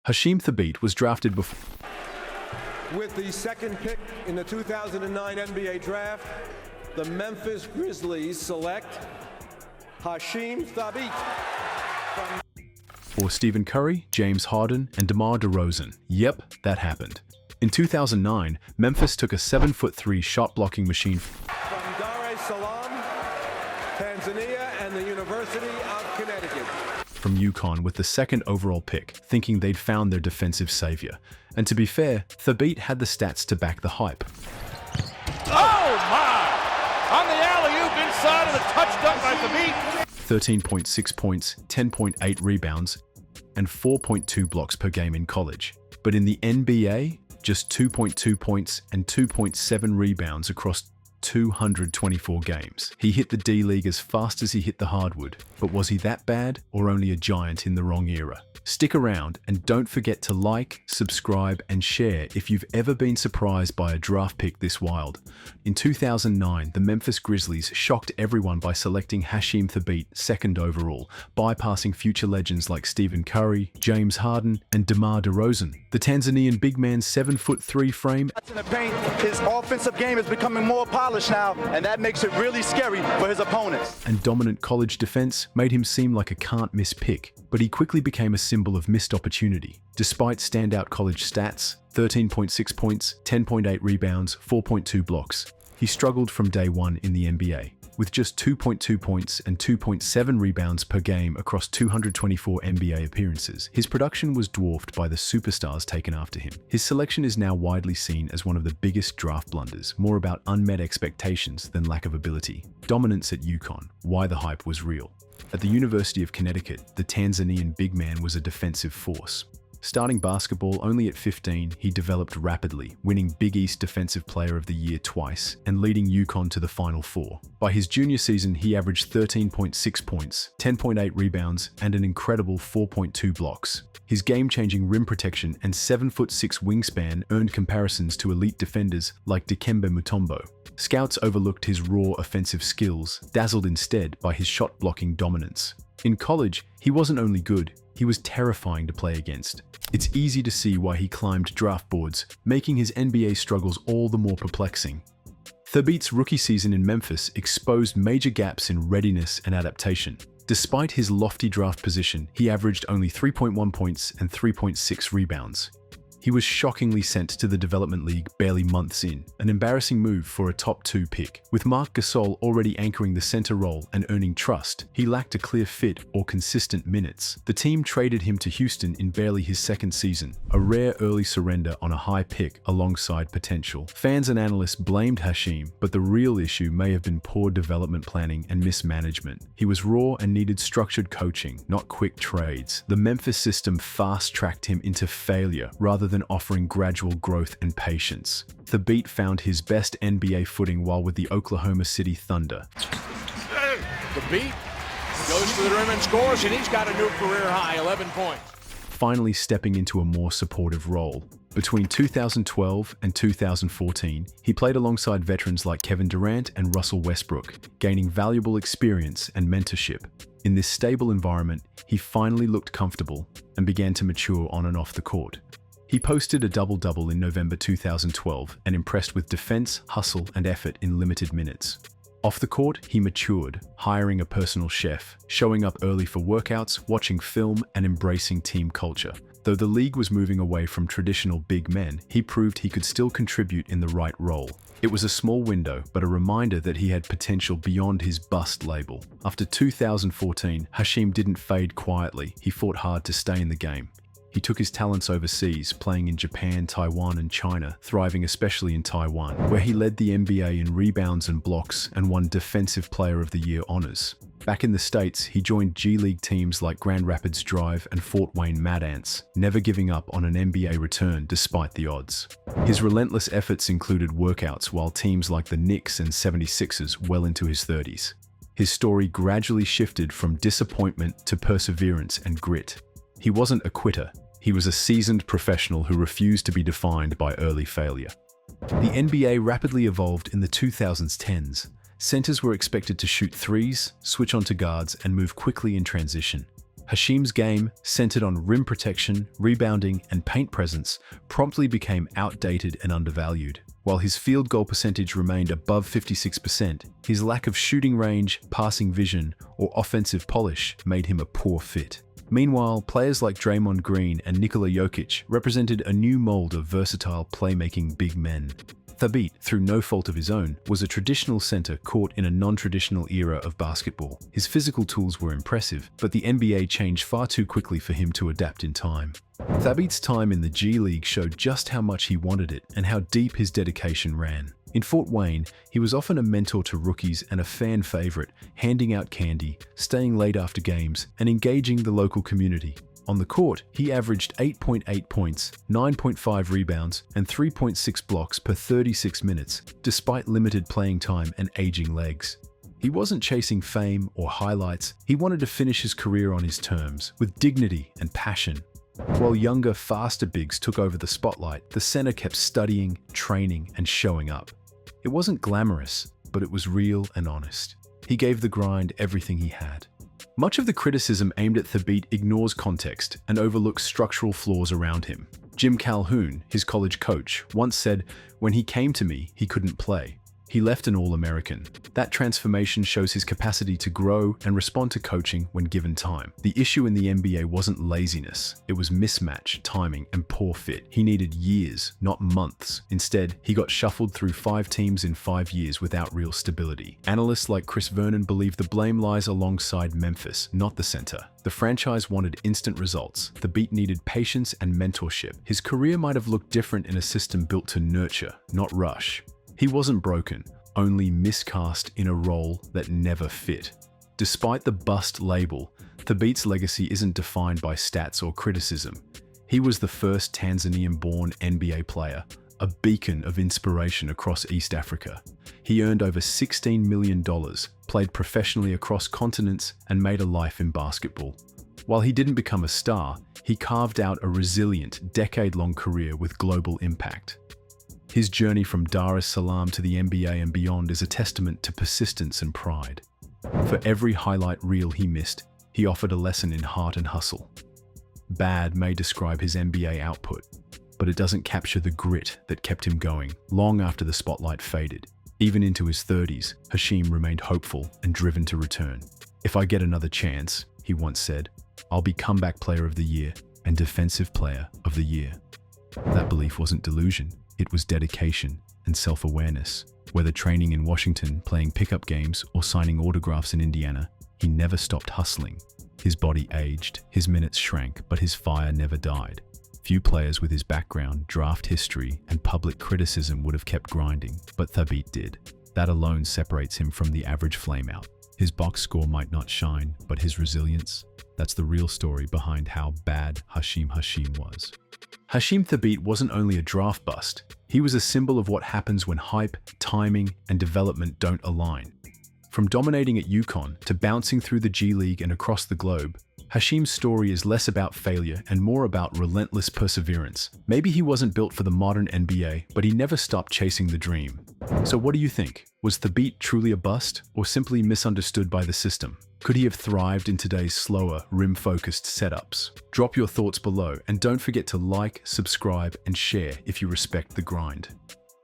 Hasheem Thabeet was drafted before. With the second pick in the 2009 NBA Draft, the Memphis Grizzlies select Hasheem Thabeet. Or Stephen Curry, James Harden, and DeMar DeRozan. Yep, that happened. In 2009, Memphis took a 7'3" shot-blocking machine From Dar es Salaam, Tanzania, and the University of Connecticut. from UConn with the second overall pick, thinking they'd found their defensive savior. And to be fair, Thabeet had the stats to back the hype. Oh my! On the alley-oop inside of the touchdown by Thabeet. 13.6 points, 10.8 rebounds, and 4.2 blocks per game in college. But in the NBA, just 2.2 points and 2.7 rebounds across 224 games. He hit the D-League as fast as he hit the hardwood. But was he that bad, or only a giant in the wrong era? Stick around and don't forget to like, subscribe, and share if you've ever been surprised by a draft pick this wild. In 2009, the Memphis Grizzlies shocked everyone by selecting Hasheem Thabeet second overall, bypassing future legends like Stephen Curry, James Harden, and DeMar DeRozan. The Tanzanian big man's 7'3" frame In the paint, his offensive game is becoming more polished now, and that makes it really scary for his opponents. and dominant college defense made him seem like a can't-miss pick, but he quickly became a symbol of missed opportunity. Despite standout college stats, 13.6 points, 10.8 rebounds, 4.2 blocks, he struggled from day one in the NBA. With just 2.2 points and 2.7 rebounds per game across 224 NBA appearances, his production was dwarfed by the superstars taken after him. His selection is now widely seen as one of the biggest draft blunders, more about unmet expectations than lack of ability. Dominance at UConn, why the hype was real. At the University of Connecticut, the Tanzanian big man was a defensive force. Starting basketball only at 15, he developed rapidly, winning Big East Defensive Player of the Year twice and leading UConn to the Final Four. By his junior season, he averaged 13.6 points, 10.8 rebounds, and an incredible 4.2 blocks. His game-changing rim protection and 7'6" wingspan earned comparisons to elite defenders like Dikembe Mutombo. Scouts overlooked his raw offensive skills, dazzled instead by his shot-blocking dominance. In college, he wasn't only good, he was terrifying to play against. It's easy to see why he climbed draft boards, making his NBA struggles all the more perplexing. Thabeet's rookie season in Memphis exposed major gaps in readiness and adaptation. Despite his lofty draft position, he averaged only 3.1 points and 3.6 rebounds. He was shockingly sent to the Development League barely months in, an embarrassing move for a top 2 pick. With Marc Gasol already anchoring the center role and earning trust, he lacked a clear fit or consistent minutes. The team traded him to Houston in barely his second season, a rare early surrender on a high pick alongside potential. Fans and analysts blamed Hasheem, but the real issue may have been poor development planning and mismanagement. He was raw and needed structured coaching, not quick trades. The Memphis system fast-tracked him into failure rather than offering gradual growth and patience. Thabeet found his best NBA footing while with the Oklahoma City Thunder. Thabeet goes to the rim and scores, and he's got a new career high, 11 points. Finally stepping into a more supportive role. Between 2012 and 2014, he played alongside veterans like Kevin Durant and Russell Westbrook, gaining valuable experience and mentorship. In this stable environment, he finally looked comfortable and began to mature on and off the court. He posted a double-double in November 2012 and impressed with defense, hustle, and effort in limited minutes. Off the court, he matured, hiring a personal chef, showing up early for workouts, watching film, and embracing team culture. Though the league was moving away from traditional big men, he proved he could still contribute in the right role. It was a small window, but a reminder that he had potential beyond his bust label. After 2014, Hasheem didn't fade quietly. He fought hard to stay in the game. He took his talents overseas, playing in Japan, Taiwan, and China, thriving especially in Taiwan, where he led the NBA in rebounds and blocks and won Defensive Player of the Year honors. Back in the States, he joined G League teams like Grand Rapids Drive and Fort Wayne Mad Ants, never giving up on an NBA return despite the odds. His relentless efforts included workouts while teams like the Knicks and 76ers well into his 30s. His story gradually shifted from disappointment to perseverance and grit. He wasn't a quitter. He was a seasoned professional who refused to be defined by early failure. The NBA rapidly evolved in the 2010s. Centers were expected to shoot threes, switch onto guards, and move quickly in transition. Hasheem's game, centered on rim protection, rebounding, and paint presence, promptly became outdated and undervalued. While his field goal percentage remained above 56%, his lack of shooting range, passing vision, or offensive polish made him a poor fit. Meanwhile, players like Draymond Green and Nikola Jokic represented a new mold of versatile playmaking big men. Thabeet, through no fault of his own, was a traditional center caught in a non-traditional era of basketball. His physical tools were impressive, but the NBA changed far too quickly for him to adapt in time. Thabeet's time in the G League showed just how much he wanted it and how deep his dedication ran. In Fort Wayne, he was often a mentor to rookies and a fan favorite, handing out candy, staying late after games, and engaging the local community. On the court, he averaged 8.8 points, 9.5 rebounds, and 3.6 blocks per 36 minutes, despite limited playing time and aging legs. He wasn't chasing fame or highlights, he wanted to finish his career on his terms, with dignity and passion. While younger, faster bigs took over the spotlight, the center kept studying, training, and showing up. It wasn't glamorous, but it was real and honest. He gave the grind everything he had. Much of the criticism aimed at Thabeet ignores context and overlooks structural flaws around him. Jim Calhoun, his college coach, once said, "When he came to me, he couldn't play. He left an All-American." That transformation shows his capacity to grow and respond to coaching when given time. The issue in the NBA wasn't laziness. It was mismatch, timing, and poor fit. He needed years, not months. Instead, he got shuffled through 5 teams in 5 years without real stability. Analysts like Chris Vernon believe the blame lies alongside Memphis, not the center. The franchise wanted instant results. Thabeet needed patience and mentorship. His career might have looked different in a system built to nurture, not rush. He wasn't broken, only miscast in a role that never fit. Despite the bust label, Thabeet's legacy isn't defined by stats or criticism. He was the first Tanzanian-born NBA player, a beacon of inspiration across East Africa. He earned over $16 million, played professionally across continents, and made a life in basketball. While he didn't become a star, he carved out a resilient, decade-long career with global impact. His journey from Dar es Salaam to the NBA and beyond is a testament to persistence and pride. For every highlight reel he missed, he offered a lesson in heart and hustle. Bad may describe his NBA output, but it doesn't capture the grit that kept him going long after the spotlight faded. Even into his 30s, Hasheem remained hopeful and driven to return. "If I get another chance," he once said, "I'll be Comeback Player of the Year and Defensive Player of the Year." That belief wasn't delusion. It was dedication and self-awareness. Whether training in Washington, playing pickup games, or signing autographs in Indiana, he never stopped hustling. His body aged, his minutes shrank, but his fire never died. Few players with his background, draft history, and public criticism would have kept grinding, but Thabeet did. That alone separates him from the average flameout. His box score might not shine, but his resilience, that's the real story behind how bad Hasheem was. Hasheem Thabeet wasn't only a draft bust, he was a symbol of what happens when hype, timing, and development don't align. From dominating at UConn to bouncing through the G League and across the globe, Hasheem's story is less about failure and more about relentless perseverance. Maybe he wasn't built for the modern NBA, but he never stopped chasing the dream. So what do you think? Was Thabeet truly a bust, or simply misunderstood by the system? Could he have thrived in today's slower, rim-focused setups? Drop your thoughts below, and don't forget to like, subscribe, and share if you respect the grind.